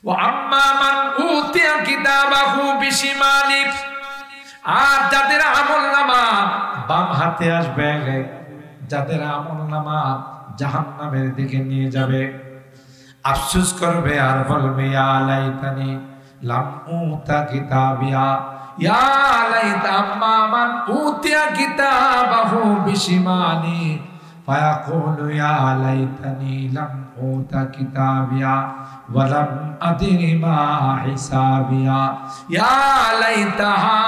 ওয়া আম্মা মান উতিয়া কিতাবাহু বিশিমালি, আর যাদের আমলনামা বাম হাতে আসবে, যাদের আমলনামা জাহান্নামের দিকে নিয়ে যাবে, আফসোস করবে আর বলবে ইয়া লাইতানি লাম উতা কিতাবিয়া, ইয়া লাইতা আম্মা মান উতিয়া কিতাবাহু বিশিমালি ফায়াকুলু ইয়া লাইতানি লাম উতা কিতাবিয়া ওয়া লাম আদরি মা হিসাবিয়া, ইয়া লাইতাহা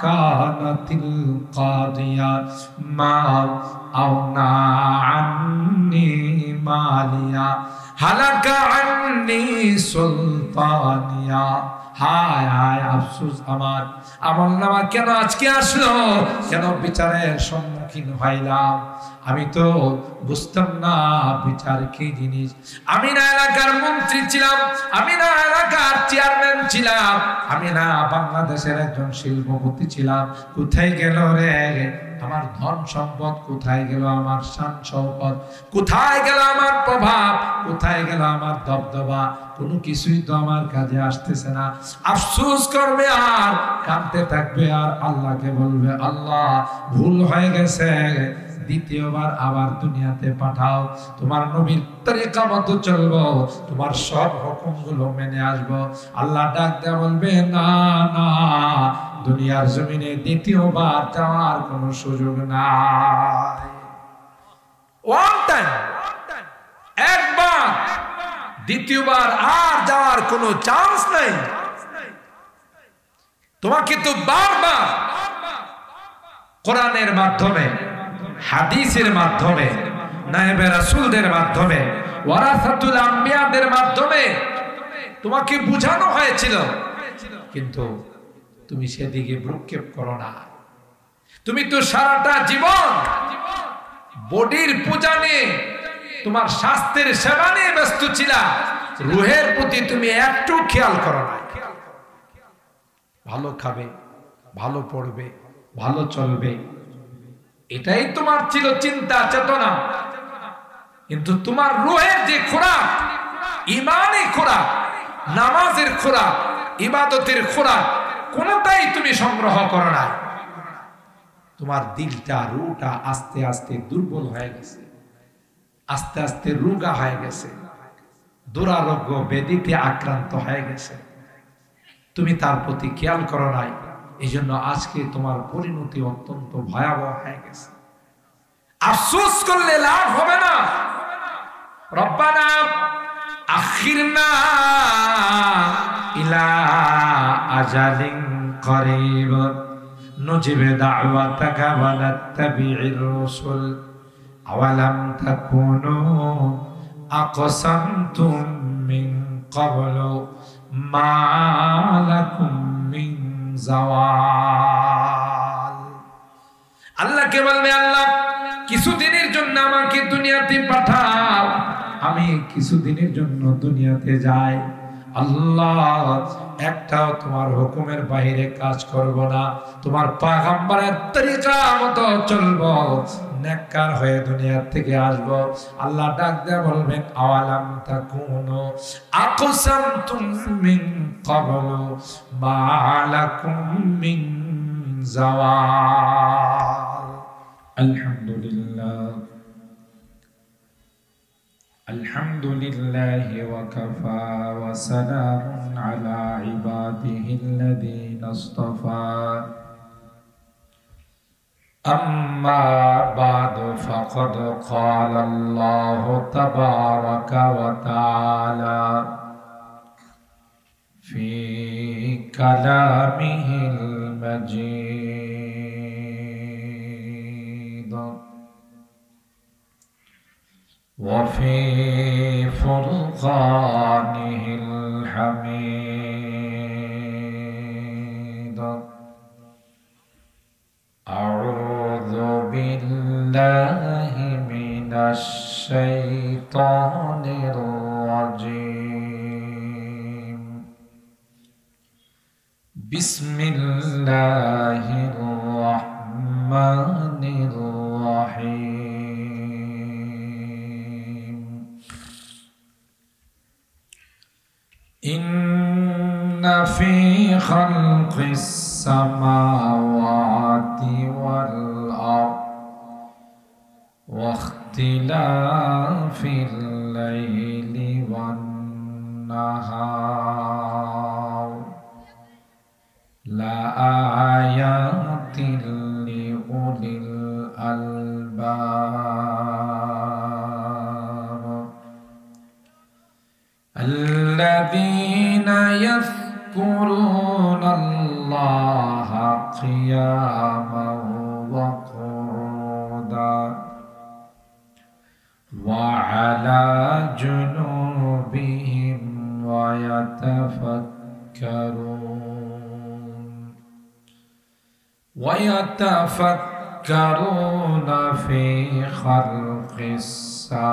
কানাতিল কাদিয়া মা আওনা আন্নি মালিয়া হালাকা আন্নি সুলতানিয়া। হায় হায় আফসোস, আমার আমলনামা কেন আজকে আসলো, কেন বিচারের সম্মুখীন হইলাম? আমি তো বুঝতাম না বিচার কি জিনিস। আমি না এলাকার মন্ত্রী ছিলাম, আমি না এলাকার চেয়ারম্যান ছিলাম, আমি না বাংলাদেশের একজন শিল্পপতি ছিলাম। কোথায় গেল রে আমার ধন সম্পদ, কোথায় গেল আমার শান সম্পদ, কোথায় গেল আমার প্রভাব, কোথায় গেল আমার দবদবা? কোনো কিছুই তো আমার কাজে আসতেছে না। আফসোস করবে আর কাঁদতে থাকবে আর আল্লাহকে বলবে আল্লাহ ভুল হয়ে গেছে, দ্বিতীয়বার আবার দুনিয়াতে পাঠাও, তোমার নবীর তরিকা মতো চলবো, তোমার সব হুকুমগুলো মেনে আসবো। আল্লাহ ডাক দেয়া বলবে না না, দুনিয়ার জমিনে দ্বিতীয়বার যাওয়ার কোনো সুযোগ নাই। ওয়ান টাইম, একবার, দ্বিতীয়বার আর যাওয়ার কোনো চান্স নাই। তোমাকে তো বারবার কোরআনের মাধ্যমে, হাদিসের মাধ্যমে, নায়েবে রাসূলদের মাধ্যমে, ওয়ারাসাতুল আম্বিয়াদের মাধ্যমে তোমাকে বুঝানো হয়েছিল, কিন্তু তুমি সেদিকে ভ্রুক্ষেপ করো না। তুমি তো সারাটা জীবন বডির পূজা নিয়ে, তোমার স্বাস্থ্যের সেবা নিয়ে ব্যস্ত ছিলা, রুহের প্রতি তুমি একটু খেয়াল করো না। ভালো খাবে, ভালো পড়বে, ভালো চলবে, এটাই তোমার ছিল চিন্তা চেতনা, কিন্তু তোমার রুহের যে খোরাক, ইমানি খোরাক, নামাজের খোরাক, ইবাদতের খোরাক, কোনটাই তুমি সংগ্রহ করো না। তোমার দিলটা, রুটা আস্তে আস্তে দুর্বল হয়ে গেছে, আস্তে আস্তে রোগা হয়ে গেছে, দুরারোগ্য ব্যাধিতে আক্রান্ত হয়ে গেছে। তুমি তার প্রতি খেয়াল করো নাই, এই জন্য আজকে তোমার পরিণতি অত্যন্ত ভয়াবহ হয়ে গেছে। আফসোস করলে লাভ হবে না। রব্বানা আখিরনা ইলা আজালিন করিব নুজিব দাওয়াতাকা ওয়া নাত্তাবি'র রাসূল আওয়ালাম তাকুনু আকসামতুম মিন ক্বাবলু মা লাকুম মিন জাওয়াল। আল্লাহকে বলবে আল্লাহ কিছুদিনের জন্য আমাকে দুনিয়াতে পাঠাও, আমি কিছুদিনের জন্য দুনিয়াতে যাই। আল্লাহ একটাও তোমার হুকুমের বাইরে কাজ করব না, তোমার পয়গম্বরের তরিকা মতো চলবো, নেককার হয়ে দুনিয়া থেকে আসব। আল্লাহ ডাক দিয়ে বলবেন আওয়ালাম তাকুনু আকসামতুম মিন ক্বাবলু মা লাকুম মিন জাওয়াল। আলহামদুলিল্লাহ, আলহামদুলিল্লাহি ওয়া কাফা ওয়া সালামুন আলা ইবাদিহিল্লাযীনা ইসতাফা। أما بعد فقد قال الله تبارك وتعالى في كلامه المجيد وفي فرقانه الحميد. أعوذ بالله من الشيطان الرجيم. بسم الله الرحمن الرحيم. إن في خلق السماوات والأرض واختلاف الليل والنهار لآيات لأولي الألباب الذين يذكرون الله قياما وقعودا وعلى جنوبهم ويتفكرون في خلق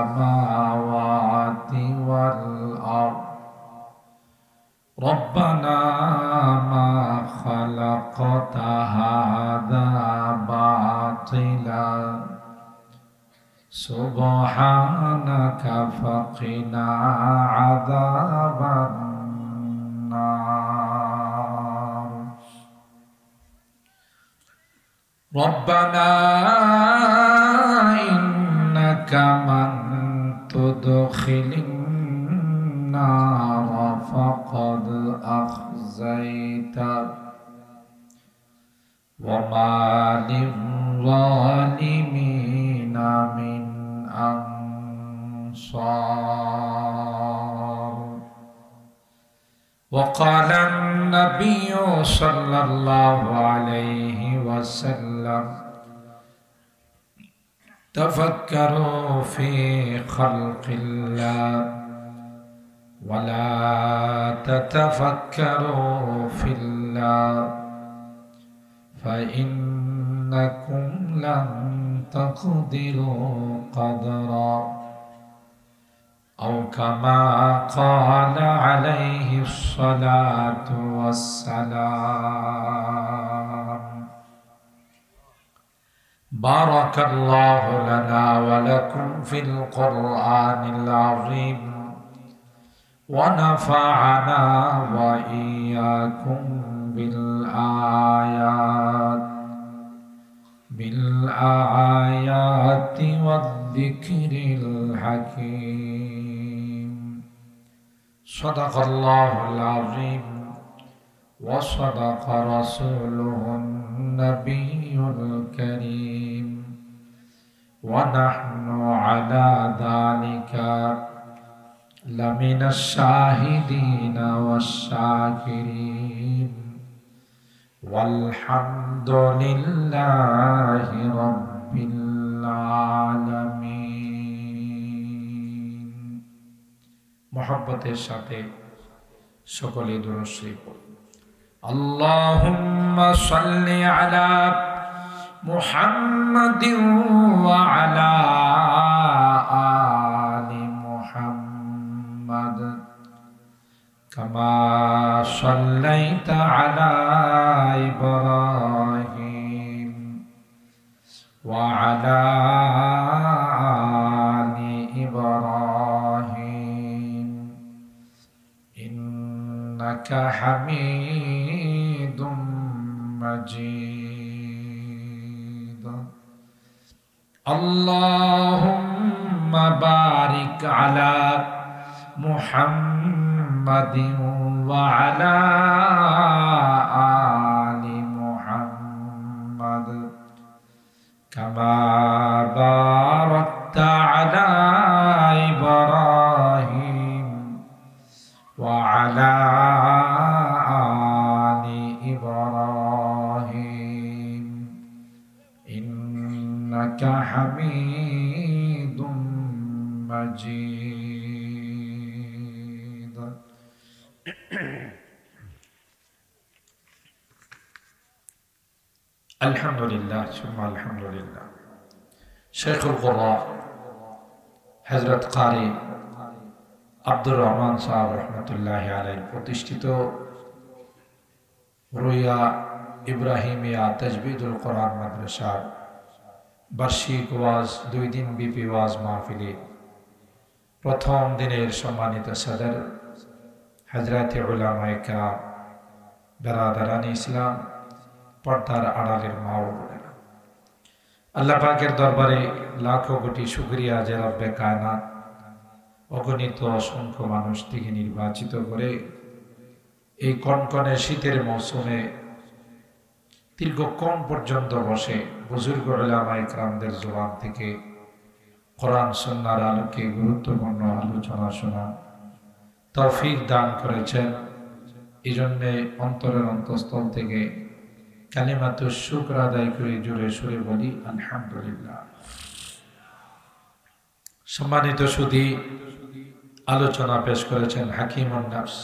السماوات والأرض ربنا ما خلقت هذا باطلا سبحانك فقنا عذاب النار ربنا إنك من تدخل النار فقد أخزيته وما للظالمين من أنصار وقال النبي صلى الله عليه وسلم تفكروا في خلق الله ولا تتفكروا في الله فإنكم لن تقدروا قدرا أو كما قال عليه الصلاة والسلام بارك الله لنا ولكم في القرآن العظيم ونفعنا وإياكم بالآيات والذكر الحكيم صدق الله العظيم وصدق رسوله النبي الكريم ونحن على ذلك لمن الشاهدين والشاكرين والحمد لله رب العالمين محبتের সাথে সকলে দুরূদ শরীফ পড়ুন اللهم صل على محمد وعلى آل محمد كما صليت على إبراهيم وعلى آل إبراهيم إنك حميد مجيد اللهم بارك على محمد وعلى آل محمد كما باركت على إبراهيم وعلى آل إبراهيم إنك حميد مجيد الحمد لله ثم الحمد لله شيخ القراء حضرت قاری আব্দুর রহমান সাহেব রহমতুল্লাহি আলাইহি প্রতিষ্ঠিত রুইয়া ইব্রাহিমিয়া তাজবিদুল কোরআন মাদ্রাসার বার্ষিক ওয়াজ 2 দিন ব্যাপী ওয়াজ মাহফিলে প্রথম দিনের সম্মানিত সদর হযরত উলামায়ে কেরাম, বেরাদারান ইসলাম, পর্দার আড়ালের মা ও বোনেরা, আল্লাহ পাকের দরবারে লাখো কোটি শুকরিয়া যে রব্বে কায়নাত অগণিত অসংখ্য মানুষ থেকে নির্বাচিত করে এই কনকনে শীতের মৌসুমে দীর্ঘক্ষণ পর্যন্ত বসে বুজুর্গ উলামায়ে কেরামদের জবান থেকে কোরআন সুন্নাহর আলোকে গুরুত্বপূর্ণ আলোচনা শোনা তৌফিক দান করেছেন। এই জন্যে অন্তরের অন্তঃস্থল থেকে কালিমাতুশ শুকর আদায় করে জোরে সুরে বলি আলহামদুলিল্লাহ। সম্মানিত সুধী, আলোচনা পেশ করেছেন হাকিমুন নফস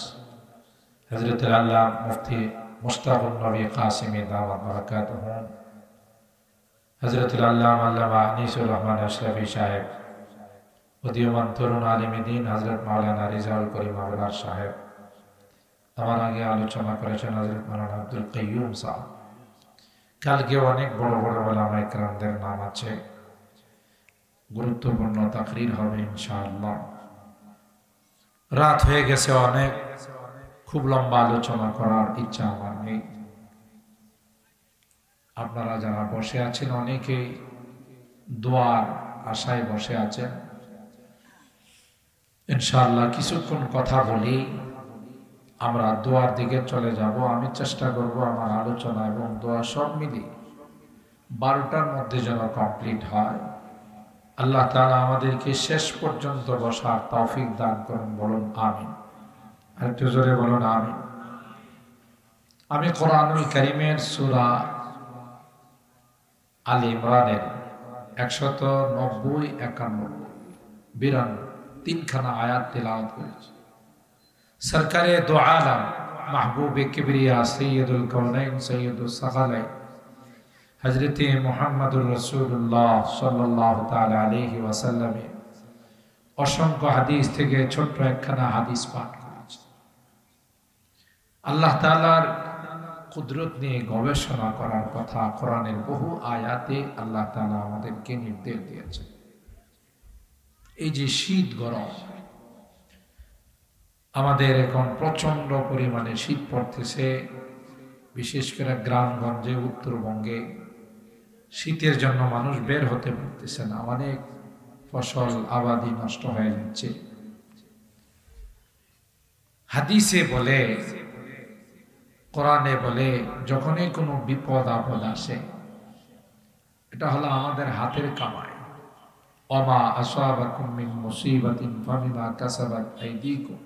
হযরত আল্লাহ মুফতি মুশতাকুন নবী কাসিমি দাওয়াত বারাকাতুহু, হযরত আল্লামা আল্লামা আনিসুর রহমান আশরাফি সাহেব, উদীয়মান তরুণ আলিমে দ্বীন হযরত মাওলানা রিজাউল করিম আওলাদ সাহেব, আমার আগে আলোচনা করেছেন হযরত মাওলানা আব্দুল কাইয়ুম সাহেব। কালকে অনেক বড় বড় উলামায়ে কেরামদের নাম আছে, গুরুত্বপূর্ণ তাকরীর হবে ইনশাআল্লাহ। রাত হয়ে গেছে অনেক, খুব লম্বা আলোচনা করার ইচ্ছা আমার নেই। আপনারা যারা বসে আছেন অনেকে দোয়ার আশায় বসে আছেন, ইনশাআল্লাহ কিছুক্ষণ কথা বলি, আমরা দোয়ার দিকে চলে যাব। আমি চেষ্টা করব আমার আলোচনা এবং দোয়া সব মিলি 12টার মধ্যে যেন কমপ্লিট হয়। আল্লাহ তাআলা আমাদেরকে শেষ পর্যন্ত বসার তৌফিক দান করুন, বলুন আমিন। আর একটু জোরে বলুন আমিন। আমি কোরআনুল কারীমের সূরা আল ইমরানের 190, 91, 92 তিনখানা আয়াত তেলাওয়াত করেছি। সরকারে দো আলম মাহবুবে কিবরিয়া সৈয়দুল কওনাইন সৈয়দুস সাকালাইন হযরত মুহাম্মদুর রাসূলুল্লাহ সাল্লাল্লাহু তাআলা আলাইহি ওয়াসাল্লামে অসংখ্য হাদিস থেকে ছোট্ট একখানা হাদিস পাঠ করেছি। আল্লাহ তাআলার কুদরত নিয়ে গবেষণা করার কথা কোরআনের বহু আয়াতে আল্লাহ তাআলা আমাদেরকে নির্দেশ দিয়েছেন। এই যে শীত গরম, আমাদের এখন প্রচন্ড পরিমাণে শীত পড়তেছে, বিশেষ করে গ্রামগঞ্জে, উত্তরবঙ্গে শীতের জন্য মানুষ বের হতে পারতেছে না, অনেক ফসল আবাদি নষ্ট হয়ে যাচ্ছে। হাদিসে বলে, কোরআনে বলে, যখনই কোনো বিপদ আপদ আসে, এটা হলো আমাদের হাতের কামাই। ওমা আসাবাকুম মিন মুসিবাতিন ফাবিমা কাসাবাত আইদিকুম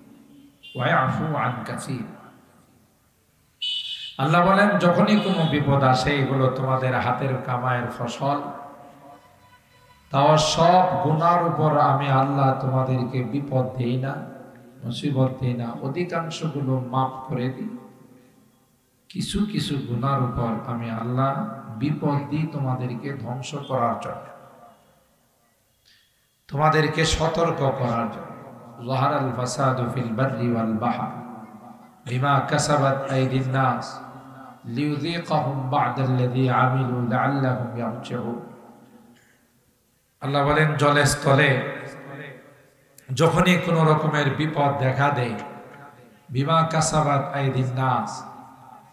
ওয়া ইয়াফু আন কাসীর। আল্লাহ বলেন, যখনই কোনো বিপদ আসে, এগুলো তোমাদের হাতের কামাইয়ের ফসল, তাও সব গুনার উপর আমি আল্লাহ তোমাদেরকে বিপদ দেই না, মুসিবত দেই না, অধিকাংশগুলো মাফ করে দিই। কিছু কিছু গুনার উপর আমি আল্লাহ বিপদ দিই তোমাদেরকে ধ্বংস করার জন্য, তোমাদেরকে সতর্ক করার জন্য। যাহারাল ফাসাদু ফিল বাররি ওয়াল বাহর বিমা কাসাবাত আইদিন নাস লিইউযীকাহুম বা'দাল্লাযী আমিলু লাআল্লাহুম ইয়ারজিউন। আল্লাহ বলেন, জলে স্থলে যখনই কোনো রকমের বিপদ দেখা দেয়, বিমা কাসাবাত আইদিন নাস,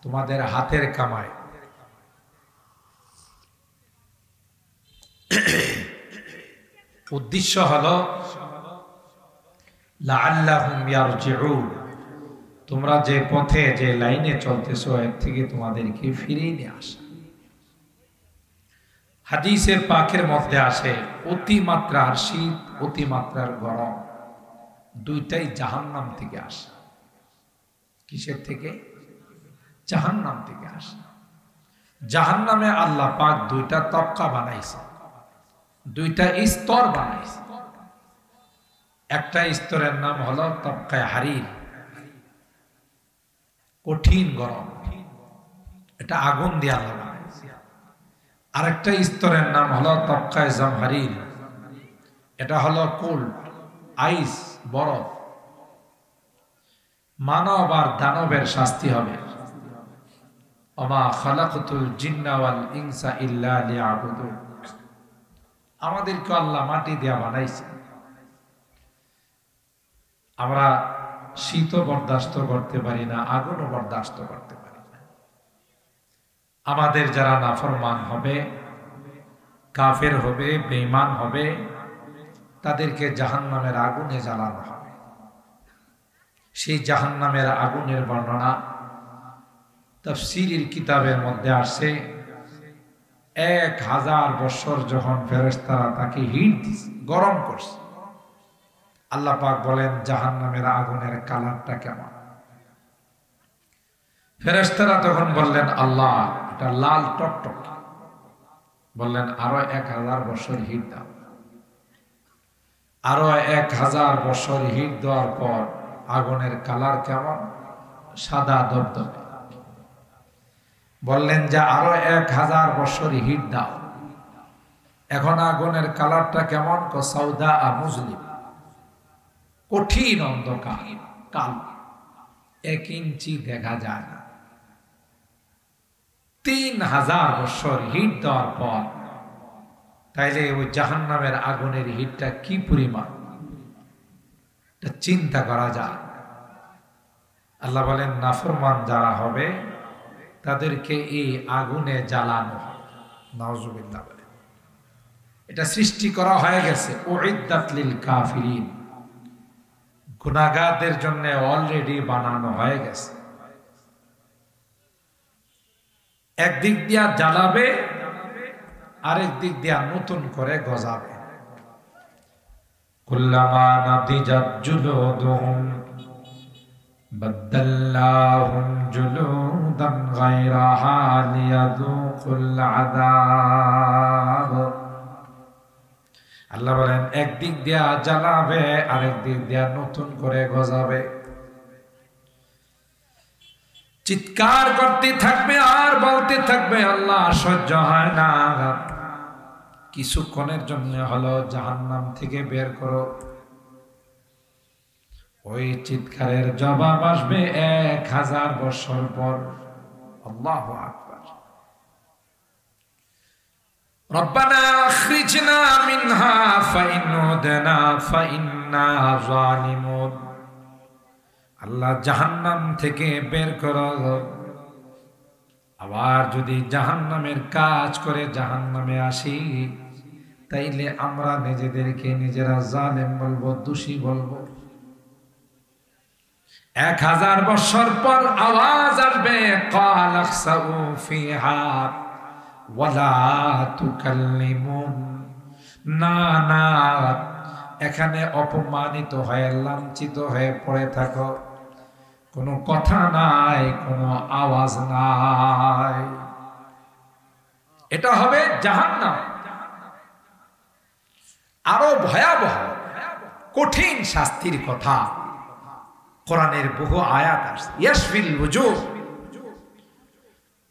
তোমাদের হাতের কামাই, উদ্দেশ্য হলো লাআল্লাহুম ইয়ারজিউন, তোমরা যে পথে যে লাইনে চলতেছো এর থেকে তোমাদেরকে ফিরিয়ে নিয়ে আসা। হাদিসের পাকের মধ্যে আসে, অতিমাত্রার শীত, অতিমাত্রার গরম, দুইটাই জাহান্নাম থেকে আসে। কিসের থেকে? জাহান্নাম থেকে আসে। জাহান্নামে আল্লাহ পাক দুইটা তবকা বানাইছে, দুইটা স্তর বানাইছে। একটা স্তরের নাম হলো তবকায়ে হারির, কঠিন গরম, এটা আগুন দিয়ে আল্লাহ বানাইছে। আরেকটা স্তরের নাম হলো তবকায়ে জামহারির, এটা হলো কোল্ড, আইস, বরফ। মানব আর দানবের শাস্তি হবে। ওমা খালাকতুল জিন্না ওয়াল ইনসা ইল্লা লিয়াবুদুন। আমাদেরকে আল্লাহ মাটি দিয়ে বানাইছে। আমরা শীতও বরদাস্ত করতে পারি না, আগুনও বরদাস্ত করতে পারি না। আমাদের যারা নাফরমান হবে, কাফের হবে, বেঈমান হবে, তাদেরকে জাহান্নামের আগুনে জ্বালানো হবে। সেই জাহান্নামের আগুনের বর্ণনা তাফসীরের কিতাবের মধ্যে আসছে। 1000 বছর যখন ফেরেশতারা তাকে হিট দিছে, গরম করছে, আল্লাহ পাক বলেন জাহান্নামের আগুনের কালারটা কেমন? ফেরেশতারা তখন বললেন আল্লাহ এটা লাল টকটক। বললেন আরো 1000 বছর হিট দাও। আরো 1000 বছর হিট দেওয়ার পর আগুনের কালার কেমন? সাদা দবদবে। বললেন যে আরো 1000 বছর হিট দাও। এখন আগুনের কালারটা কেমন? সাউদা মুজলিম, কঠিন অন্ধকার, কালো, 1 ইঞ্চি দেখা যায় না। 3000 বছর হিট দেওয়ার পর তাইলে ওই জাহান্নামের আগুনের হিটটা কি পরিমাণ চিন্তা করা যায়। আল্লাহ বলেন নাফরমান যারা হবে তাদেরকে এই আগুনে জ্বালানো হবে। নাউজুবিল্লাহ বলে এটা সৃষ্টি করা হয়ে গেছে। উইদ্দাত লিল কাফিরিন, গুনাহগারদের জন্য অলরেডি বানানো হয়ে গেছে। একদিক দিয়া জ্বালাবে, আরেক দিক দিয়া নতুন করে গজাবে। কুল্লামা নাদিজাত জুলুদুহুম বাদদাল্লাহুম জুলুদান গায়রাহা লিয়াযুকুল আযাব। আল্লাহ বলেন একদিক দিয়া জ্বালাবে, আরেক দিক দিয়া নতুন করে গজাবে। চিৎকার করতে থাকবে আর বলতে থাকবে আল্লাহ সহ্য হয় না, কিছুক্ষণের জন্য হলো জাহান্নাম থেকে বের করো। ওই চিৎকারের জবাব আসবে 1000 বছর পর। আল্লাহু আকবার। রব্বানা আখরিজনা মিনহা ফাইন উদনা ফাইন্না যালিমুন। আল্লাহ জাহান্নাম থেকে বের করো। আবার যদি জাহান্নামের কাজ করে জাহান্নামে আসি তাইলে আমরা নিজেদেরকে নিজেরা জালেম বলবো, দোষী বলবো। 1000 বছর পর আওয়াজ আসবে ক্বাল আখসাউ ফিহা ওয়ালা তুকাল্লিমুন। না না, এখানে অপমানিত হয়ে লাঞ্ছিত হয়ে পড়ে থাকো, কোনো কথা নাই, কোনো আওয়াজ নাই। এটা হবে জাহান্নাম। আরো ভয়াবহ কঠিন শাস্তির কথা কোরআনের বহু আয়াত আসছে। ইয়াশফিল ওজুহ,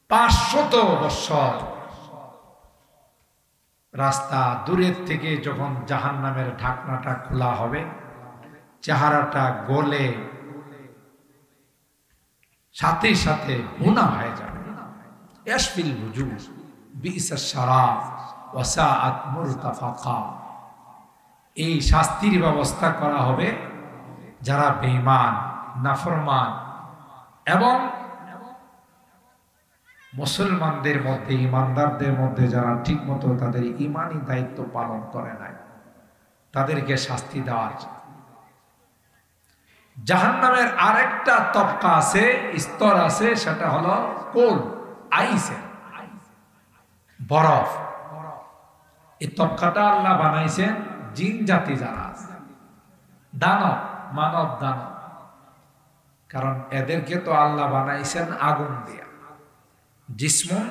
500 বছর রাস্তা দূরের থেকে যখন জাহান্নামের ঢাকনাটা খোলা হবে, চেহারাটা গলে সাথে সাথে ভুনা হয়ে যাবে। ইয়াশফিল ওজুহ বিইসাশ শারাব ওয়া সাআত মুরতাফাকা। এই শাস্তির ব্যবস্থা করা হবে যারা বেঈমান, নাফরমান এবং মুসলমানদের মধ্যে, ইমানদারদের মধ্যে যারা ঠিক মতো তাদের ইমানি দায়িত্ব পালন করে নাই, তাদেরকে শাস্তি দেওয়ার। জাহান্নামের আরেকটা তবকা আছে, স্তর আছে, সেটা হলো কোল, আইসের বরফ। এই তবকাটা আল্লাহ বানাইছেন জিন জাতি যারা আছে, দানব, মানব দানব। কারণ এদেরকে তো আল্লাহ বানাইছেন আগুন দিয়া। জিসমুন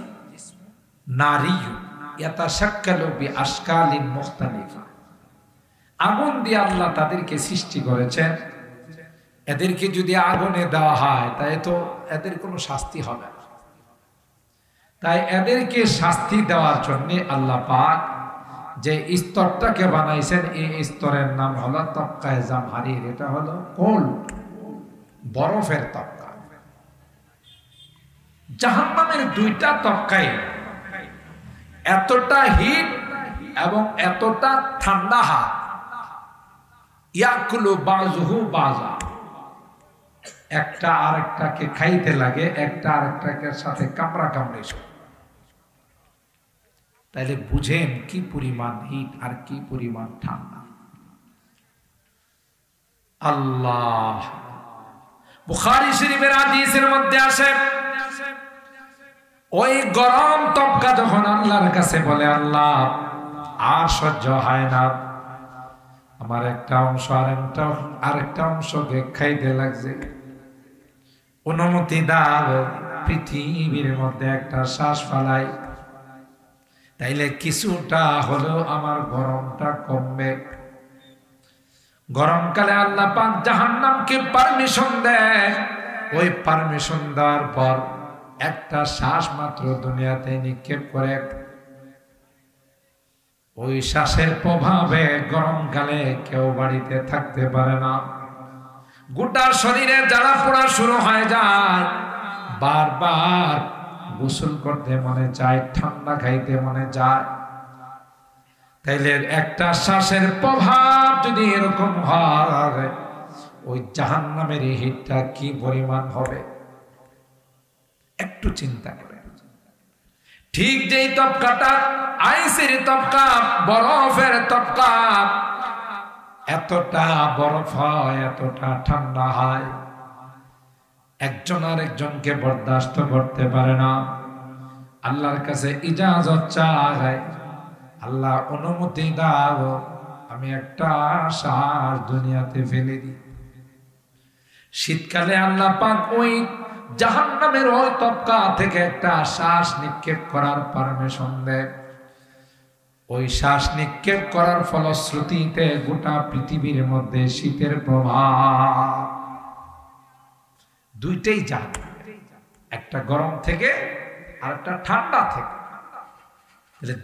নারিয়্যু ইয়াতাশাক্কালু বিআশকালিন মুখতালিফা। আগুন দিয়ে আল্লাহ তাদেরকে সৃষ্টি করেছেন। এদেরকে যদি আগুনে দেওয়া হয় তাই তো এদের কোনো শাস্তি হবে না। তাই এদেরকে শাস্তি দেওয়ার জন্য আল্লাহ পাক যে স্তরটাকে বানাইছেন, এই স্তরের নাম হলো তবকায়ে জামহারির। এটা হলো কোল, বরফের তবকা। জাহান্নামের 2টা তবকায় এতটা হিট এবং এতটা ঠান্ডা হাত। ইয়াকুলু বাযুহু বাযা, একটা আরেকটাকে খাইতে লাগে, একটা আরেকটাকে সাথে কামড়া কামড়ে। তাইলে বুঝেন কি পরিমাণ হিট আর কি পরিমাণ ঠান্ডা। আল্লাহ, বুখারী শরীফের হাদিসের মধ্যে আসে, ওই গরম তপকা যখন আল্লাহর কাছে বলে, আল্লাহ আর সহ্য হয় না, আমার একটা অংশ আরেকটা অংশকে খাইতে লাগছে, অনুমতি দাও পৃথিবীর মধ্যে একটা শ্বাস ফালাই, তাইলে কিছুটা হলেও আমার গরমটা কমবে। গরমকালে আল্লাহ পাক জাহান্নামকে পারমিশন দেয়। ওই পারমিশন দেওয়ার পর একটা শ্বাস মাত্র দুনিয়াতে নিক্ষেপ করে, ওই শ্বাসের প্রভাবে গরমকালে কেউ বাড়িতে থাকতে পারে না, গোটা শরীরে জ্বালা পোড়া শুরু হয়ে যায়, বারবার গোসল করতে মনে চায়, ঠান্ডা খাইতে মনে যায়। তাইলে একটা শ্বাসের প্রভাব যদি এরকম হয়, ওই জাহান্নামের হিটটা কি পরিমাণ হবে একটু চিন্তা করে। ঠিক যেই তপকাটা আইসের তপকা, বরফের তপকা, এতটা বরফ হয়, এতটা ঠান্ডা হয়, একজন আর একজনকে বরদাস্ত করতে পারে না। আল্লাহর কাছে ইজাজত চায়, আল্লাহ অনুমতি দাও, আমি একটা শ্বাস দুনিয়াতে ফেলে দিই। শীতকালে আল্লাহ পাক ওই জাহান্নামের ওই তপকা থেকে একটা শ্বাস নিক্ষেপ করার পারমিশন দেয়। ওই শ্বাস নিক্ষেপ করার ফলশ্রুতিতে গোটা পৃথিবীর মধ্যে শীতের প্রভাব, দুইটাই যায়, একটা গরম থেকে আর একটা ঠান্ডা থেকে।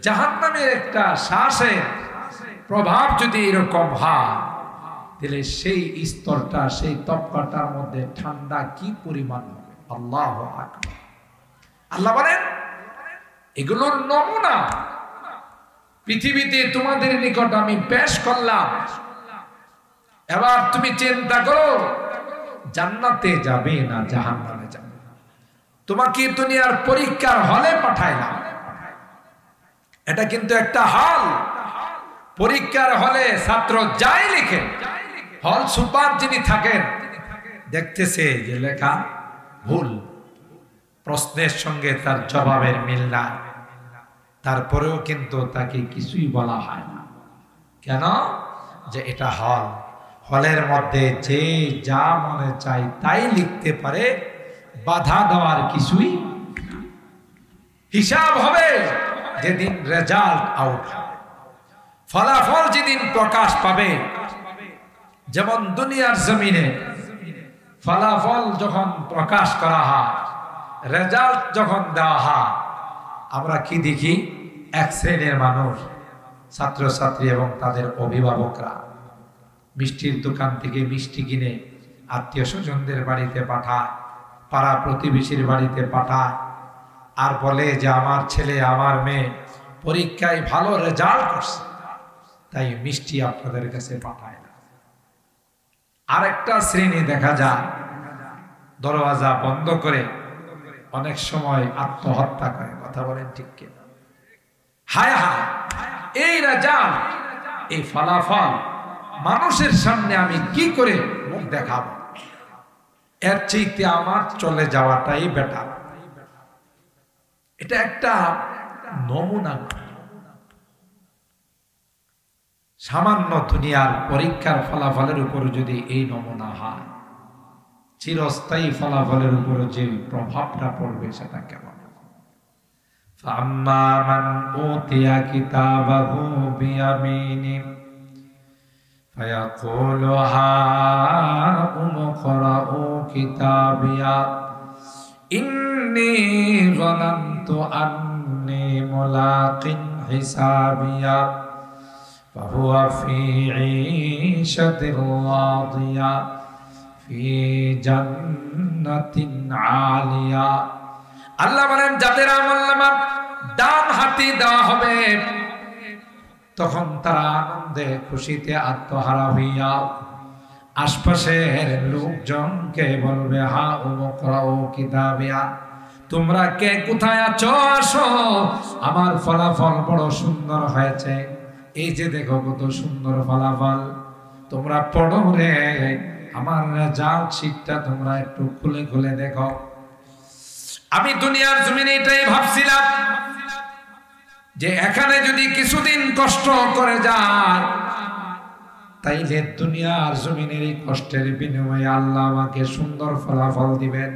জাহান্নামের একটা শ্বাসের প্রভাব যদি এরকম হয়, তাহলে সেই স্তরটা, সেই তপকাটার মধ্যে ঠান্ডা কি পরিমাণ হবে। আল্লাহু আকবার। আল্লাহ বলেন, এগুলোর নমুনা পৃথিবীতে তোমাদের নিকট আমি পেশ করলাম, এবার তুমি চিন্তা করো জান্নাতে যাবে না জাহান্নামে যাবে। তোমাকে দুনিয়ার পরীক্ষার হলে পাঠাইলাম, এটা কিন্তু একটা হল। পরীক্ষার হলে ছাত্র যাই লিখে, হল সুপার যিনি থাকেন দেখতেছে যে লেখা ভুল, প্রশ্নের সঙ্গে তার জবাবের মিল নাই, তারপরেও কিন্তু তাকে কিছুই বলা হয় না। কেন? যে এটা হল, হলের মধ্যে যে যা মনে চাই তাই লিখতে পারে, বাধা দেওয়ার কিছুই। হিসাব হবে যেদিন রেজাল্ট আউট, ফলাফল যেদিন প্রকাশ পাবে। যেমন দুনিয়ার জমিনে ফলাফল যখন প্রকাশ করা হয়, রেজাল্ট যখন দেওয়া হয়, আমরা কি দেখি? এক শ্রেণীর মানুষ, ছাত্রছাত্রী এবং তাদের অভিভাবকরা মিষ্টির দোকান থেকে মিষ্টি কিনে আত্মীয় স্বজনদের বাড়িতে পাঠায়, পাড়া প্রতিবেশীর বাড়িতে পাঠায়, আর বলে যে আমার ছেলে আমার মেয়ে পরীক্ষায় ভালো রেজাল্ট করছে, তাই মিষ্টি আপনাদের কাছে পাঠায় না। আরেকটা শ্রেণী দেখা যায় দরওয়াজা বন্ধ করে অনেক সময় আত্মহত্যা করে। কথা বলেন ঠিক কিনা? হায় হায়, এই রেজাল্ট, এই ফলাফল মানুষের সামনে আমি কি করে মুখ দেখাবো? এর চাইতে আমার চলে যাওয়াটাই বেটার। এটা একটা নমুনা। সামান্য দুনিয়ার পরীক্ষার ফলাফলের উপর যদি এই নমুনা হয়, চিরস্থায়ী ফলাফলের উপর যে প্রভাবটা পড়বে সেটা কেমন? فَأَمَّا مَنْ أُوتِيَ كِتَابَهُ بِيَمِينِهِ فَيَقُولُ هَاؤُمُ اقْرَءُوا كِتَابِيَهْ إِنِّي ظَنَنْتُ أَنِّي مُلَاقٍ حِسَابِيَهْ فَهُوَ فِي عِيشَةٍ رَاضِيَةٍ فِي جَنَّةٍ عَالِيَةٍ। আল্লাহ বলেন, যাদের আমলনামা ডান হাতে দেওয়া হবে, তখন তারা আনন্দে খুশিতে আত্মহারা হইয়া আশপাশের লোকজনকে বলবে হা উমকরাও কিতাবিয়া, তোমরা কে কোথায় আছো আসো, আমার ফলাফল বড় সুন্দর হয়েছে, এই যে দেখো কত সুন্দর ফলাফল, তোমরা পড়ো রে। আমার রেজাল্ট শীটটা তোমরা একটু খুলে খুলে দেখো। আমি দুনিয়ার জমিনে এটাই ভাবছিলাম যে এখানে যদি কিছুদিন কষ্ট করে যায় তাইলে দুনিয়ার জমিনের এই কষ্টের বিনিময়ে আল্লাহ আমাকে সুন্দর ফলাফল দিবেন,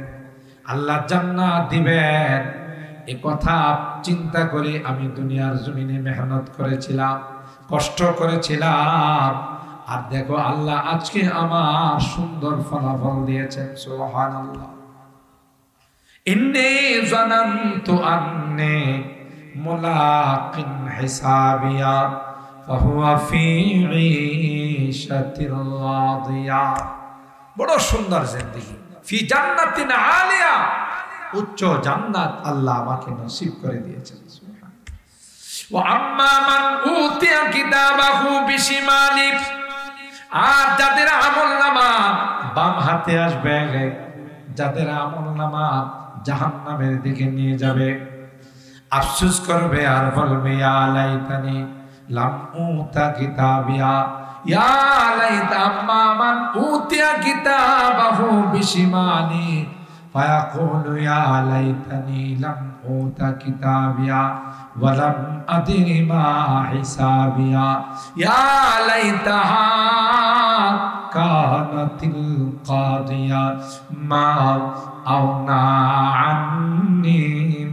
আল্লাহ জান্নাত দিবেন। এই কথা চিন্তা করে আমি দুনিয়ার জমিনে মেহনত করেছিলাম, কষ্ট করেছিলাম, আর দেখো আল্লাহ আজকে আমার সুন্দর ফলাফল দিয়েছেন। সুবহানাল্লাহ। ইন্নী জানানতু আন্নী মুলাকিন হিসাবিয়া ফাহুয়া ফি ঈশাতির রাদিয়া। বড় সুন্দর জিন্দেগি, ফি জান্নাতিন আলিয়া, উচ্চ জান্নাত আল্লাহ আমাকে নসিব করে দিয়েছেন। ওয়া আম্মা মান উতিয়া কিতাবাহু বিশিমালি, আর যাদের আমলনামা বাম হাতে আসবে, যাদের আমলনামা জাহান্নামের দিকে নিয়ে যাবে, আফসোস করবে আর বলবে ইয়া লাইতানি লাম উতা কিতাবিয়া, ইয়া লাইতা আম্মা মান উতিয়া কিতাবাহু বিশিমালি ফায়াকুলু ইয়া লাইতানি লাম উতা কিতাবিয়া ওয়া লাম আদরি মা হিসাবিয়া, ইয়া লাইতাহা কানাতিল কাদিয়া মা আওনা আন্নি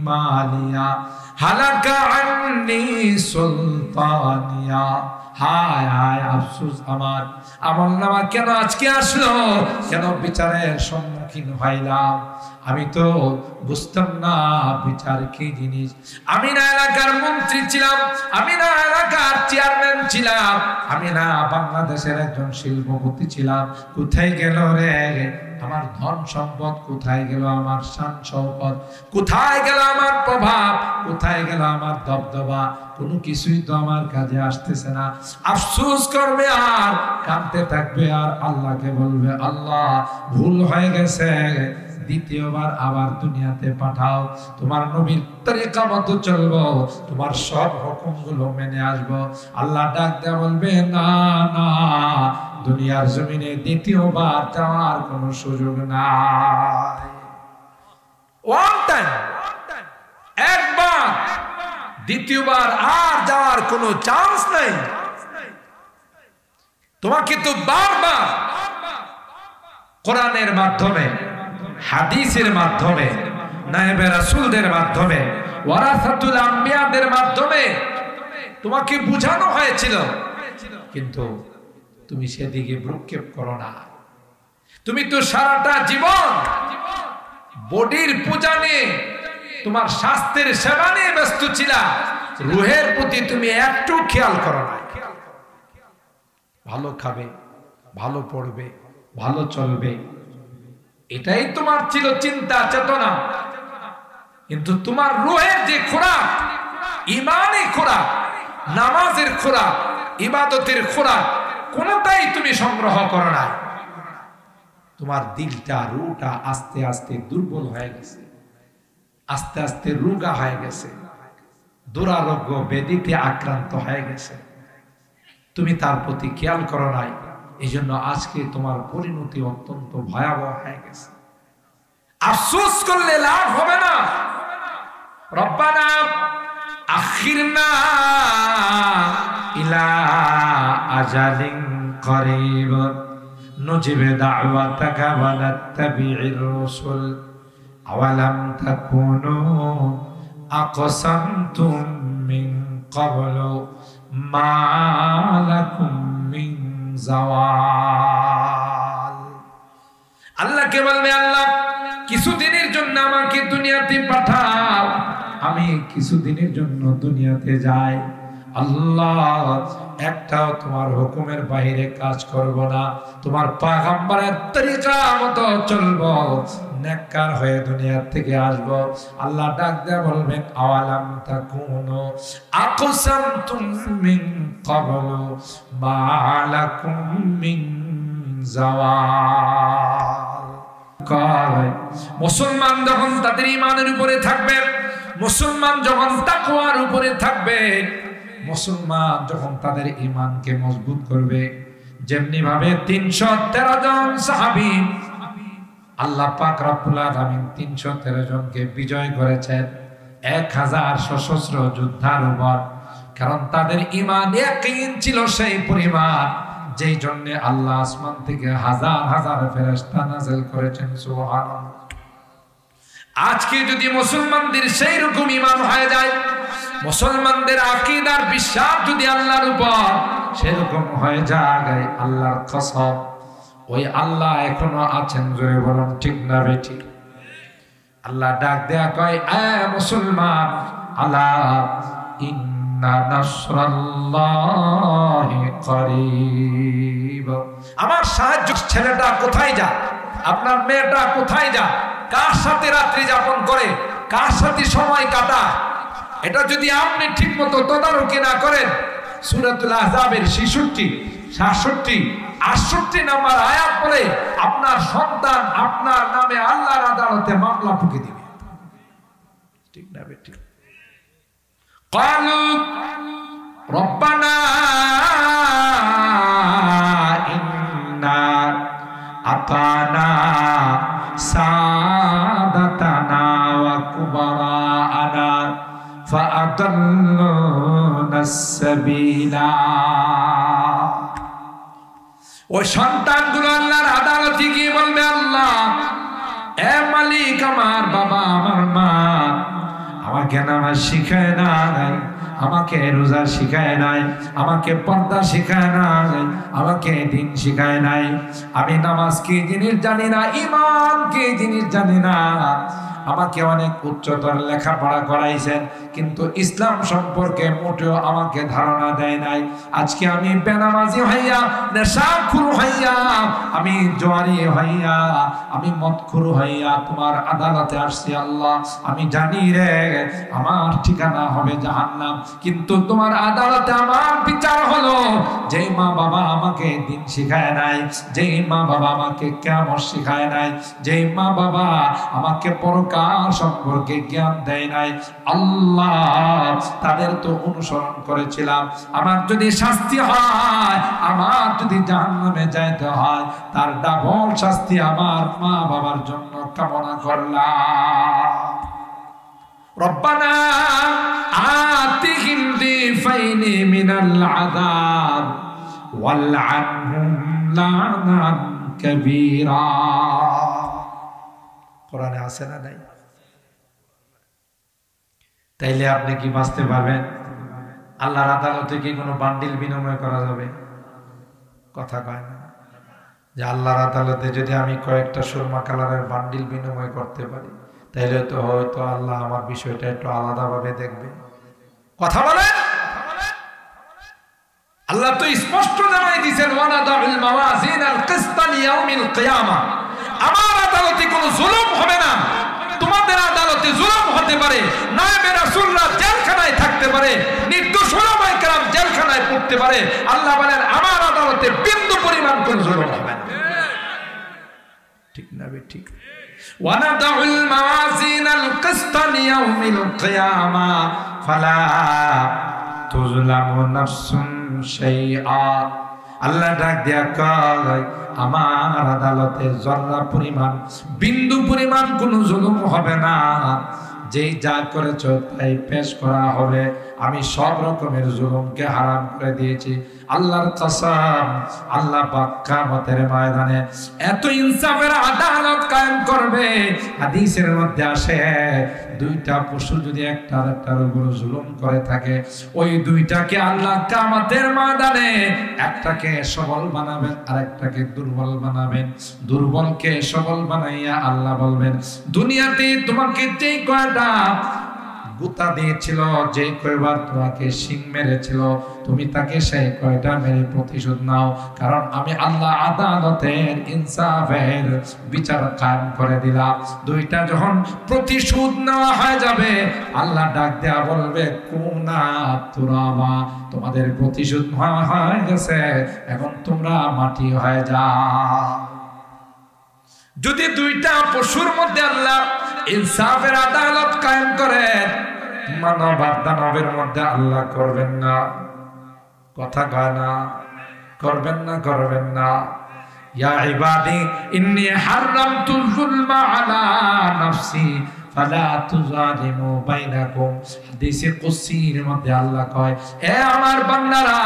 মালিয়া হালাকা আন্নি সুলতানিয়া। হায় হায় আফসোস, আমার আমলনামা কেন আজকে আসলো, কেন বিচারের সম্মুখীন হইলাম। আমি তো বুঝতাম না বিচার কি জিনিস। আমি না এলাকার মন্ত্রী ছিলাম, আমি না এলাকার চেয়ারম্যান ছিলাম, আমি না বাংলাদেশের একজন শিল্পপতি ছিলাম। কোথায় গেল রে আমার ধন সম্পদ, কোথায় গেল আমার শান শৌকত, কোথায় গেল আমার প্রভাব, কোথায় গেল আমার দবদবা, কোনো কিছুই তো আমার কাজে আসতেছে না। আফসোস করবে আর কাঁদতে থাকবে আর আল্লাহকে বলবে আল্লাহ ভুল হয়ে গেছে, দ্বিতীয়বার আবার দুনিয়াতে পাঠাও, তোমার নবীর তরিকা মতো চলবো, তোমার সব হুকুমগুলো মেনে আসবো। আল্লাহ ডাক দেয়া বলবে না না, দুনিয়ার জমিনে দ্বিতীয়বার যাওয়ার কোনো সুযোগ নাই। ওয়ান টাইম, একবার, দ্বিতীয়বার আর যাওয়ার কোনো চান্স নাই। তোমাকে তো বারবার কোরআনের মাধ্যমে, হাদিসের মাধ্যমে, নায়েবে রাসূলদের মাধ্যমে, ওয়ারাসাতুল আম্বিয়াদের মাধ্যমে তোমাকে বুঝানো হয়েছিল, কিন্তু তুমি সেদিকে ভ্রুক্ষেপ করো না। তুমি তো সারাটা জীবন বডির পূজা নিয়ে, তোমার স্বাস্থ্যের সেবা নিয়ে ব্যস্ত ছিলা, রুহের প্রতি তুমি একটু খেয়াল করো না। ভালো খাবে, ভালো পড়বে, ভালো চলবে, এটাই তোমার ছিল চিন্তা চেতনা। কিন্তু তোমার রুহের যে খোরাক, ইমানের খোরাক, নামাজের খোরাক, ইবাদতের খোরাক, কোনটাই তুমি সংগ্রহ করো না। তোমার দিলটা, রুটা আস্তে আস্তে দুর্বল হয়ে গেছে, আস্তে আস্তে রোগা হয়ে গেছে, দুরারোগ্য ব্যাধিতে আক্রান্ত হয়ে গেছে। তুমি তার প্রতি খেয়াল করো নাই, এই জন্য আজকে তোমার পরিণতি অত্যন্ত ভয়াবহ হয়ে গেছে। আফসোস করলে লাভ হবে না। রব্বানা আখিরনা ইলা আজালিন করিব নুজিব দাওয়াতাকা ওয়া নাত্তাবি'ir রাসূল আওয়ালাম তাকুনু আকসামতুম মিন ক্বাবলু মা লাকুম মিন জাওয়াল। আল্লাহকে বলবে আল্লাহ কিছুদিনের জন্য আমাকে দুনিয়াতে পাঠাও, আমি কিছুদিনের জন্য দুনিয়াতে যাই। আল্লাহ একটাও তোমার হুকুমের বাইরে কাজ করব না, তোমার পয়গম্বরের তরিকা মতো চলবো, নেককার হয়ে দুনিয়া থেকে আসব। আল্লাহ ডাক দেয়া বলবেন আওয়ালাম তাকুনু আকসামতুম মিন ক্বাবলু মা লাকুম মিন জাওয়াল। মুসলমান যখন তাদের ঈমানের উপরে থাকবে, মুসলমান যখন তাকওয়ার উপরে থাকবে, মুসলমান যখন তাদের ঈমানকে মজবুত করবে, যেমনি ভাবে 313 জন সাহাবী আল্লাহ পাক রব্বুল আলামিন 313 জনকে বিজয় করেছেন 1000 সশস্ত্র যোদ্ধার উপর, কারণ তাদের ঈমান ইয়াকিন ছিল সেই পরিমাণ যেই জন্য আল্লাহ আসমান থেকে হাজার হাজার ফেরেশতা নাযিল করেছেন। সুবহানাল্লাহ। আজকে যদি মুসলমানদের সেই রকম ঈমান হয়ে যায়, মুসলমানদের আকীদার বিশ্বাস যদি আল্লাহর উপর সেরকম হয়ে যায়, আল্লাহর কসম ওই আল্লাহ এখনো আছেন। জোরে বলুন ঠিক না বেঠিক? আল্লাহ ডাক দেয়া কয়, এ মুসলমান, আলা ইন্না নাসরাল্লাহি করিব। আমার সাহায্য। ছেলেটা কোথায় যা, আপনার মেয়েটা কোথায় যা, কার সাথে রাত্রি যাপন করে, কার সাথে সময় কাটায়, এটা যদি আপনি ঠিকমতো তদারকি না করেন, সূরাতুল আহজাবের 66, 67, 68 নম্বর আয়াত পড়ে আপনার সন্তান আপনার নামে আল্লাহর আদালতে মামলা ঠুকে দিবে। ঠিক না বেটি? ক্বালু রব্বানা ইন্না আতানা সাদাতানা ওয়া কুবারানা ফাআদাল্লুনাস সাবিলা। ওই সন্তানগুলো আল্লাহর আদালতে গিয়ে বলবে, আল্লাহ, এ মালিক, আমার বাবা আমার মা আমাকে নামাজ শিখায় নাই, আমাকে রোজা শিখায় নাই, আমাকে পর্দা শিখায় নাই, আমাকে দিন শিখায় নাই, আমি নামাজ কি জিনিস জানি না, ঈমান কি জিনিস জানি না, আমাকে অনেক উচ্চতর লেখাপড়া করাইছেন কিন্তু ইসলাম সম্পর্কে মোটেও আমাকে ধারণা দেয় নাই। আজকে আমি বেনামাজি হইয়া, নেশাখোর হইয়া, আমি জোয়ারি হইয়া, আমি মদখোর হইয়া তোমার আদালতে আসছি। আল্লাহ, আমি জানি রে আমার ঠিকানা হবে জাহান্নাম, কিন্তু তোমার আদালতে আমার বিচার হলো যেই মা বাবা আমাকে দিন শিখায় নাই, যেই মা বাবা আমাকে কিয়ামত শিখায় নাই, যেই মা বাবা আমাকে পরকাল সম্পর্কে জ্ঞান দেয় নাই, আল্লাহ তাদের তো অনুসরণ করেছিলাম। আমার যদি শাস্তি হয়, আমার যদি জাহান্নামে যাইতে হয়, তার ডাবল শাস্তি আমার মা বাবার জন্য কামনা করলাম। রব্বানা আতিহিম দিফাইনি মিনাল আযাব ওয়ালআনহুম লা'নান কাবীরা। কোরআনে আছে না নাই? তাইলে আপনি কি বাঁচতে পারবেন? আল্লাহর আদালতে কি কোনো বান্ডিল বিনিময় করা যাবে? কথা কয় না যে আল্লাহর আদালতে যদি আমি কয়েকটা সুরমা কালারের বান্ডিল বিনিময় করতে পারি, তাইলে তো হয়তো আল্লাহ আমার বিষয়টা একটু আলাদাভাবে দেখবে। কথা বলেন। আল্লাহ তো স্পষ্ট জানাই দিয়েছেন, ওয়ানাদাউল মাওয়াজিনাল কিসতা লিয়াউমিল কিয়ামা। আমার আদালতে কোনো জুলুম হবে না। তোমাদের আদালতে জুলুম হতে পারে, নায়েবে রাসূলরা জেলখানায় থাকতে পারে, নির্দোষ ওলামায়ে কেরাম জেলখানায় পড়তে পারে। আল্লাহ বলেন, আমার আদালতে বিন্দু পরিমাণ কোনো জুলুম হবে না। ঠিক না বেঠিক? ওয়ানাদাউল মাওয়াজিনাল কিসতা লিয়াউমিল কিয়ামা ফালা তুযলামু নাফসুন শাইআ। আল্লাহ ডাক দিয়া কয়, আমার আদালতে জররা পরিমাণ, বিন্দু পরিমাণ কোনো জুলুম হবে না। যেই যা করেছো তাই পেশ করা হবে। আমি সব রকমের জুলুমকে হারাম করে দিয়েছি। আল্লাহর কসম, আল্লাহ পাক কিয়ামতের ময়দানে এত ইনসাফের আদালত কায়েম করবে। হাদিসের মধ্যে আসে, দুইটা পশু যদি একটার উপর জুলুম করে থাকে, ওই দুইটাকে আল্লাহ কিয়ামতের ময়দানে একটাকে সবল বানাবেন আর একটাকে দুর্বল বানাবেন। দুর্বলকে সবল বানাইয়া আল্লাহ বলবেন, দুনিয়াতে তোমাকে যেই কয়টা গুতা দিয়েছিল, যে কয়বার তোমাকে শিং মেরেছিল তুমি তাকে সেই কয়টা মেরে প্রতিশোধ নাও, কারণ আমি আল্লাহ আদালতের ইনসাফের বিচার কায়েম করে দিলাম। দুইটা যখন প্রতিশোধ নেওয়া হয়ে যাবে, আল্লাহ ডাক দেয়া বলবে কুনা তুরাবা, তোমাদের প্রতিশোধ হয়ে গেছে, এখন তোমরা মাটি হয়ে যাও। যদি দুইটা পশুর মধ্যে আল্লাহ ইনসাফের আদালত কায়েম করেন, মানব আর দানবের মধ্যে আল্লাহ করবেন না? কথা কয় না, করবেন না, করবেন না। ইয়া ইবাদি ইন্নী হারামতুল যুলমা আলা নাফসি ফালা তুযালিমু বাইনাকুম। হাদিসে কুদসির মধ্যে আল্লাহ কয়, এ আমার বান্দারা,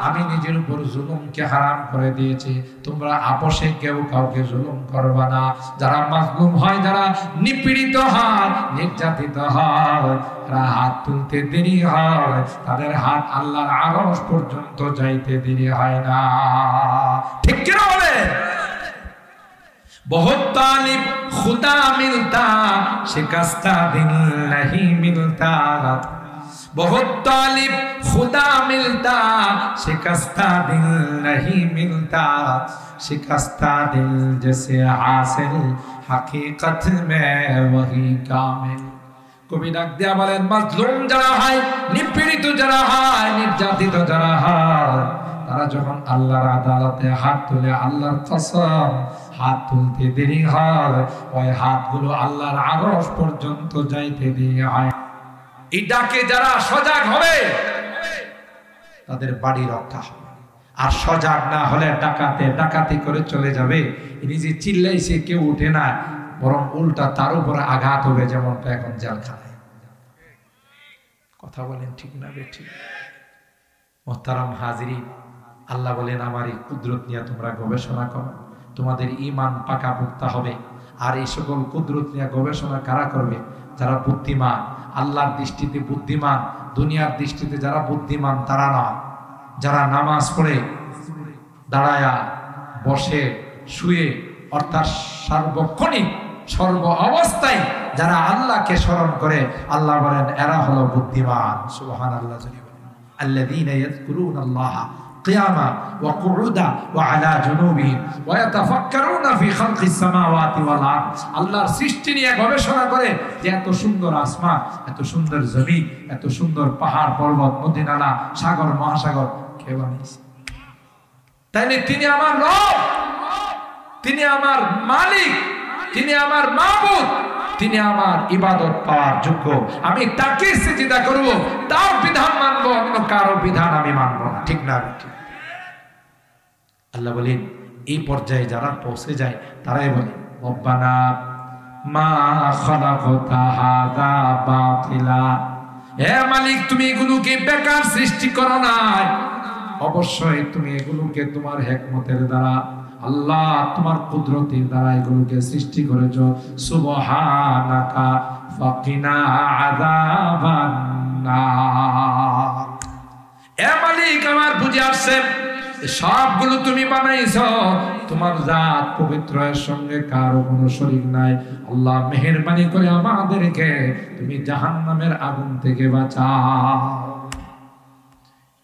আমি নিজের উপর জুলুমকে হারাম করে দিয়েছি, তোমরা আপোষে কেউ কাউকে জুলুম করবে না। যারা মাজলুম হয়, যারা নিপীড়িত হয়, নির্যাতিত হয়, তারা হাত তুলতে দেরি হয়, তাদের হাত আল্লাহর আরশ পর্যন্ত যাইতে দেরি হয় না। ঠিক কি না বলে? बहुत तालिब खुदा मिलता शिकस्ता दिल नहीं मिलता, बहुत तालिब खुदा मिलता शिकस्ता दिल नहीं मिलता, शिकस्ता दिल जैसे हासिल हकीकत में वही कामिल। কবি ডাক দিয়া বলেন, মাজলুম যারা হয়, নিপীড়িত যারা হয়, নির্যাতিত যারা হয়, তারা যখন আল্লাহর আদালতে হাত তুলে, আল্লাহর কসম হাত তুলতে দেরি হয়, ওই হাতগুলো আল্লাহর আরশ পর্যন্ত যাইতে দেরি হয়। এই ডাকে যারা সজাগ হবে তাদের বাড়ি রক্ষা হবে, আর সজাগ না হলে ডাকাতি করে চলে যাবে। নিজে চিল্লাইছে কেউ উঠে না, বরং উল্টা তার উপরে আঘাত হবে, যেমনটা এখন জেলখানায়। কথা বলেন ঠিক না বেঠিক? মুহতারাম হাজিরিন, আল্লাহ বলেন আমার এই কুদরত নিয়ে তোমরা গবেষণা করো, তোমাদের ঈমান পাকাপোক্তা হবে। আর এই সকল কুদরত নিয়ে গবেষণা কারা করবে? যারা বুদ্ধিমান, আল্লাহর দৃষ্টিতে বুদ্ধিমান, দুনিয়ার দৃষ্টিতে যারা বুদ্ধিমান তারা না। যারা নামাজ পড়ে, দাঁড়ায়া, বসে, শুয়ে, অর্থাৎ সার্বক্ষণিক সর্ব অবস্থায় যারা আল্লাহকে স্মরণ করে, আল্লাহ বলেন এরা হলো বুদ্ধিমান। সুবহানাল্লাহ। আল্লাযীনা ইয়াযকুরুনাল্লাহা কিয়ামা ওয়া কুউদা ওয়া আলা জুনুবিহিম ওয়া ইয়াতাফাক্কারুনা ফি খালকিস সামাওয়াতি ওয়াল আরদ। আল্লাহর সৃষ্টি নিয়ে গবেষণা করে যে এত সুন্দর আসমান, এত সুন্দর জমিন, এত সুন্দর পাহাড় পর্বত, নদী নালা, সাগর মহাসাগর কে বানিয়েছে? তাইলে তিনি আমার রব, তিনি আমার মালিক, তিনি আমার মাবুদ, তিনি আমার ইবাদত পাওয়ার যোগ্য। আমি তাকে সিজদা করব, তার বিধান মানবো, অন্য কারো বিধান আমি মানব না। ঠিক না? আল্লাহ বলেন এই পর্যায়ে যারা পৌঁছে যায় তারাই বলে, রব্বানা মা খালাকতা হাযা বাতিলা, হে মালিক তুমি এগুলোকে বেকার সৃষ্টি করো নাই, অবশ্যই তুমি এগুলোকে তোমার হিকমতের দ্বারা, আল্লাহ তোমার কুদরতের দ্বারা এগুলোকে সৃষ্টি করেছো। সুবহানাকা ফাকিনা আযাবান নার। এ মালিক আমার বুঝে আসছে, সবগুলো তুমি বানাইছো, তোমার জাত পবিত্র, এর সঙ্গে কারো কোনো শরীক নাই। আল্লাহ মেহেরবানি করে আমাদেরকে তুমি জাহান্নামের আগুন থেকে বাঁচাও।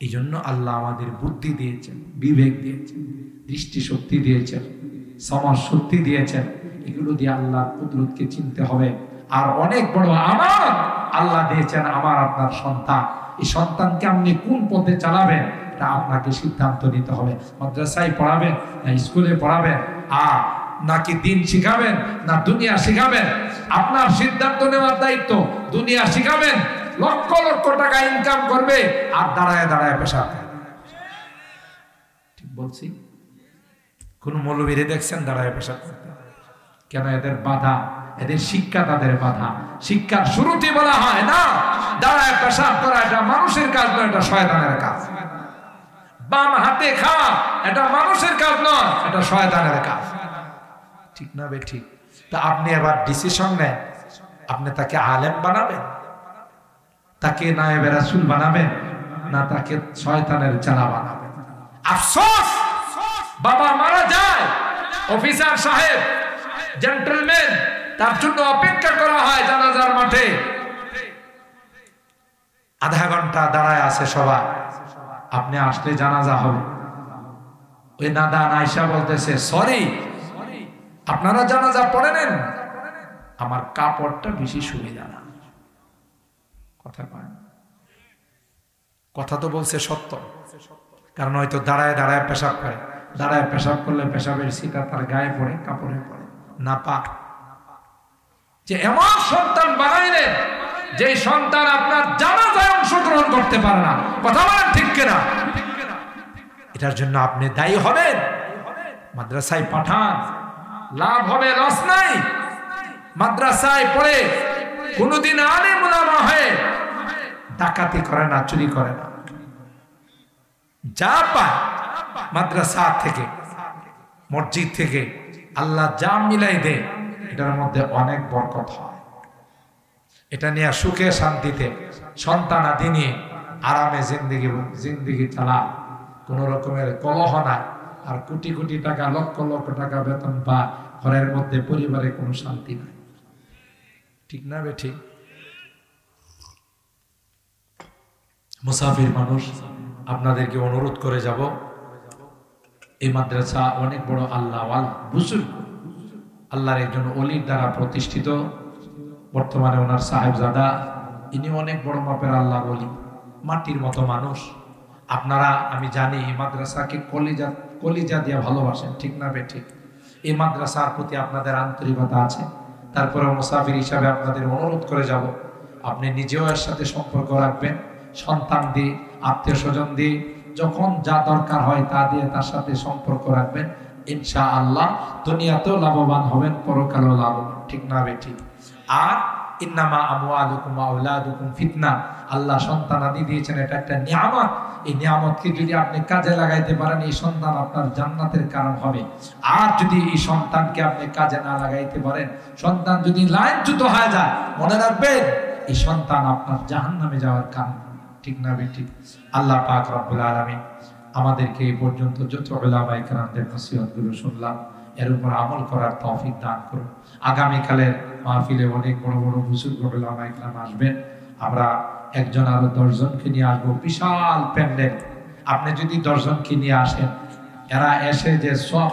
এই জন্য আল্লাহ আমাদের বুদ্ধি দিয়েছেন, বিবেক দিয়েছেন, দৃষ্টি শক্তি দিয়েছেন, সমাজ শক্তি দিয়েছেন। এগুলো দিয়ে আল্লাহর কুদরতকে চিনতে হবে। আর অনেক বড় আমানত আল্লাহ দিয়েছেন আমার আপনার সন্তান। এই সন্তানকে আপনি কোন পথে চালাবেন এটা আপনাকে সিদ্ধান্ত নিতে হবে। মাদ্রাসায় পড়াবেন না স্কুলে পড়াবেন, নাকি দিন শিখাবেন না দুনিয়া শিখাবেন, আপনার সিদ্ধান্ত নেওয়ার দায়িত্ব। দুনিয়া শিখাবেন, লক্ষ লক্ষ টাকা ইনকাম করবে, আর দাঁড়ায় দাঁড়ায় পেশাব। ঠিক বলছি? কোন মৌলবীরে দেখছেন দাঁড়ায় পেশাব করতে? কেন? এদের বাধা, এদের শিক্ষা তাদের বাধা। শিক্ষার শুরুতে বলা হয় না দাঁড়ায় পেশাব করা এটা মানুষের কাজ নয়, এটা শয়তানের কাজ। বাম হাতে খা, এটা মানুষের কাজ নয়, এটা শয়তানের কাজ। ঠিক না বে ঠিক? তা আপনি এবার ডিসিশন নেন, আপনি তাকে আলেম বানাবেন, তাকে নায়েবে রাসূল বানাবেন, না তাকে শয়তানের চালা বানাবেন? আফসোস, বাবা মারা যায়, অফিসার সাহেব, জেন্টলম্যান, তার জন্য অপেক্ষা করা হয় জানাজার মাঠে। আধা ঘন্টা দাঁড়ায় আছে সবাই, আপনি আসলে জানাজা হবে। ওই নাদান আয়েশা বলতেছে, সরি, আপনারা জানাজা পড়ে নেন, আমার কাপড়টা বেশি সুবিধা না। কথা কয়, কথা তো বলছে সত্য, কারণ হয়তো দাঁড়ায় দাঁড়ায় পেশাব করে, দাঁড়ায় পেশাব করলে পেশাবের ছিটা তার গায়ে পড়ে, কাপড়ে পড়ে না পাক। যে এমন সন্তান বানাইলেন যে সন্তান আপনার জানাজায় অংশগ্রহণ করতে পারে না, কথা বলেন ঠিক কিনা? এটার জন্য আপনি দায়ী হবেন। মাদ্রাসায় পাঠান, লাভ হবে, লস নাই। মাদ্রাসায় পড়ে কোনদিন আলেম উলামা হয়ে ডাকাতি করে না, চুরি করে না, যা পায় মাদ্রাসা থেকে, মসজিদ থেকে আল্লাহ যা মিলাই দে, এটার মধ্যে অনেক বরকত হয়। এটা নিয়ে সুখে শান্তিতে সন্তান আদি নিয়ে আরামে জিন্দিগি চালা, কোন রকমের কলহ নাই। আর কোটি কোটি টাকা, লক্ষ লক্ষ টাকা বেতন বা ঘরের মধ্যে পরিবারে কোনো শান্তি নাই। ঠিক না বেঠিক? মুসাফির মানুষ, আপনাদেরকে অনুরোধ করে যাব, এই মাদ্রাসা অনেক বড় আল্লাহওয়াল বুজুর্গ, আল্লাহর একজন ওলির দ্বারা প্রতিষ্ঠিত। বর্তমানে ওনার সাহেবজাদা, ইনি অনেক বড় মাপের আল্লাহ ওলি, মাটির মতো মানুষ। আপনারা, আমি জানি এই মাদ্রাসাকে কলিজা দিয়ে ভালোবাসেন, ঠিক না বেঠিক? এই মাদ্রাসার প্রতি আপনাদের আন্তরিকতা আছে। তারপরে মুসাফির হিসাবে আপনাদের অনুরোধ করে যাব, আপনি নিজেও এর সাথে সম্পর্ক রাখবেন, সন্তান দিয়ে, আত্মীয় স্বজন দিয়ে, যখন যা দরকার হয় তা দিয়ে তার সাথে সম্পর্ক রাখবেন। ইনশাআল্লাহ দুনিয়াতেও লাভবান হবেন, পরকালেও লাভবান, ঠিক না বেঠিক? আর ইন্নামা আমওয়ালুকুম ওয়া আওলাদুকুম ফিতনা, আল্লাহ সন্তানাদি দিয়েছেন, এটা একটা নিয়ামত। এই নিয়ামতকে যদি আপনি কাজে লাগাইতে পারেন, এই সন্তান আপনার জান্নাতের কারণ হবে। আর যদি এই সন্তানকে আপনি কাজে না লাগাইতে পারেন, সন্তান যদি লাইনচ্যুত হয়ে যায়, মনে রাখবেন এই সন্তান আপনার জাহান্নামে যাওয়ার কারণ, ঠিক না বেঠিক? আল্লাহ পাক রব্বুল আলামিন আমাদেরকে এই পর্যন্ত যত উলামায়ে কেরামদের নসিহতগুলো শুনলাম, এর উপর আমল করার তৌফিক দান করুন। আগামীকালের মাহফিলে অনেক বড় বড় বুজুর্গ উলামায়ে কেরাম আসবেন। আমরা একজন আরো 10 জনকে নিয়ে আসবো, বিশাল প্যান্ডেল। আপনি যদি 10 জনকে নিয়ে আসেন, এরা এসে যে সব